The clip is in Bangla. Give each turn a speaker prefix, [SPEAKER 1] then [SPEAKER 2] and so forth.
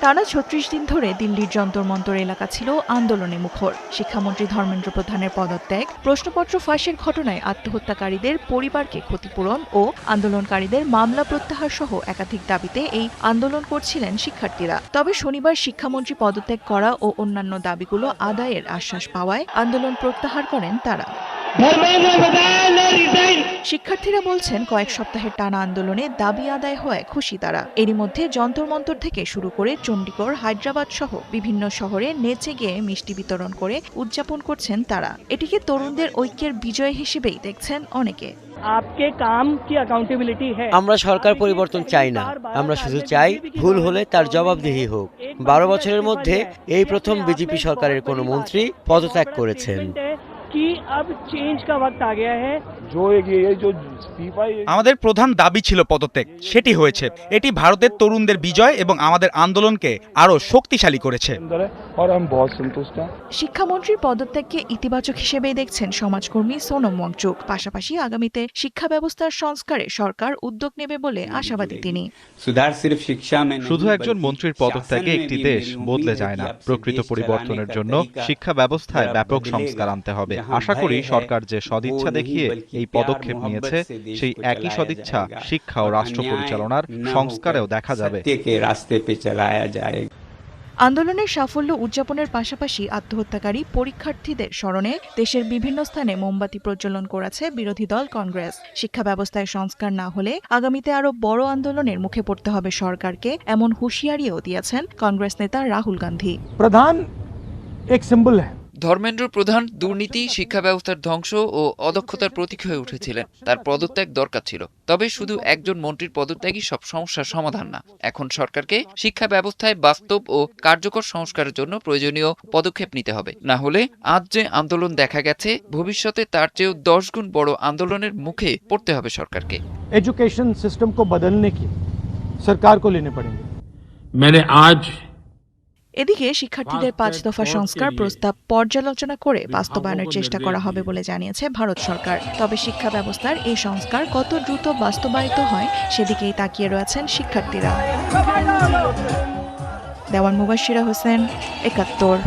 [SPEAKER 1] টানা ৩৬ দিন ধরে দিল্লির যন্তর মন্তর এলাকা ছিল আন্দোলনে মুখর। শিক্ষামন্ত্রী ধর্মেন্দ্র প্রধানের পদত্যাগ, প্রশ্নপত্র ফাঁসের ঘটনায় আত্মহত্যাকারীদের পরিবারকে ক্ষতিপূরণ ও আন্দোলনকারীদের মামলা প্রত্যাহার সহ একাধিক দাবিতে এই আন্দোলন করছিলেন শিক্ষার্থীরা। তবে শনিবার শিক্ষামন্ত্রী পদত্যাগ করা ও অন্যান্য দাবিগুলো আদায়ের আশ্বাস পাওয়ায় আন্দোলন প্রত্যাহার করেন তারা। শিক্ষার্থীরা বলছেন, কয়েক সপ্তাহের টানা আন্দোলনে দাবি আদায় হওয়ায় খুশি তারা। এরই মধ্যে যন্তর মন্তর থেকে শুরু করে চণ্ডীগড়, হায়দ্রাবাদ সহ বিভিন্ন শহরে নেচে গিয়ে মিষ্টি বিতরণ করে উদযাপন করছেন তারা। এটিকে তরুণদের ঐক্যের বিজয় হিসেবেই দেখছেন অনেকে।
[SPEAKER 2] আমরা সরকার পরিবর্তন চাই না, আমরা শুধু চাই ভুল হলে তার জবাবদিহি হোক। 12 বছরের মধ্যে এই প্রথম বিজেপি সরকারের কোনো মন্ত্রী পদত্যাগ করেছেন।
[SPEAKER 3] আমাদের প্রধান দাবি ছিল পদত্যাগ, সেটি হয়েছে। এটি ভারতের তরুণদের বিজয় এবং আমাদের আন্দোলনকে আরো শক্তিশালী করেছে।
[SPEAKER 1] শিক্ষামন্ত্রীর পদত্যাগকে ইতিবাচক হিসেবেই দেখছেন সমাজকর্মী সোনম ওয়াংচুক। পাশাপাশি আগামীতে শিক্ষা ব্যবস্থার সংস্কারে সরকার উদ্যোগ নেবে বলে আশাবাদী তিনি।
[SPEAKER 4] শুধু একজন মন্ত্রীর পদত্যাগে একটি দেশ বদলে যায় না। প্রকৃত পরিবর্তনের জন্য শিক্ষা ব্যবস্থায় ব্যাপক সংস্কার আনতে হবে। আশা করি সরকার যে সদিচ্ছা দেখিয়ে এই পদক্ষেপ নিয়েছে, সেই একই সদিচ্ছা শিক্ষা ও রাষ্ট্র পরিচালনার সংস্কারেও দেখা যাবে।
[SPEAKER 1] আন্দোলনের সাফল্য উদযাপনের পাশাপাশি আত্মহত্যাকারী পরীক্ষার্থীদের স্মরণে দেশের বিভিন্ন স্থানে মোমবাতি প্রজ্বলন করেছে বিরোধী দল কংগ্রেস। শিক্ষা ব্যবস্থায় সংস্কার না হলে আগামীতে আরো বড় আন্দোলনের মুখে পড়তে হবে সরকারকে, এমন হুঁশিয়ারিও দিয়েছেন কংগ্রেস নেতা রাহুল গান্ধী।
[SPEAKER 5] প্রধান এক সিম্বল হ্যায়।
[SPEAKER 6] ধর্মেন্দ্র প্রধান দুর্নীতি, শিক্ষা ব্যবস্থার ধ্বংস ও অদক্ষতার প্রতীক হয়ে উঠেছিলেন। তার পদত্যাগ দরকার ছিল। তবে শুধু একজন মন্ত্রীর পদত্যাগই সব সমস্যার সমাধান না। এখন সরকারকে শিক্ষা ব্যবস্থায় বাস্তব ও কার্যকর সংস্কারের জন্য প্রয়োজনীয় পদক্ষেপ নিতে হবে। না হলে আজ যে আন্দোলন দেখা গেছে, ভবিষ্যতে তার চেয়েও 10 গুণ বড় আন্দোলনের মুখে পড়তে হবে সরকারকে।
[SPEAKER 5] এডুকেশন সিস্টেম কো বদলনে কি সরকার কো লেনে পড়েঙ্গে।
[SPEAKER 1] এদিকে শিক্ষার্থীদের 5 দফা সংস্কার প্রস্তাব পর্যালোচনা করে বাস্তবায়নের চেষ্টা করা হবে বলে জানিয়েছে ভারত সরকার। তবে শিক্ষা ব্যবস্থার এই সংস্কার কত দ্রুত বাস্তবায়িত হয় সেদিকেই তাকিয়ে রয়েছেন শিক্ষার্থীরা। দেওয়ান মুবাশশিরা হোসেন, 71।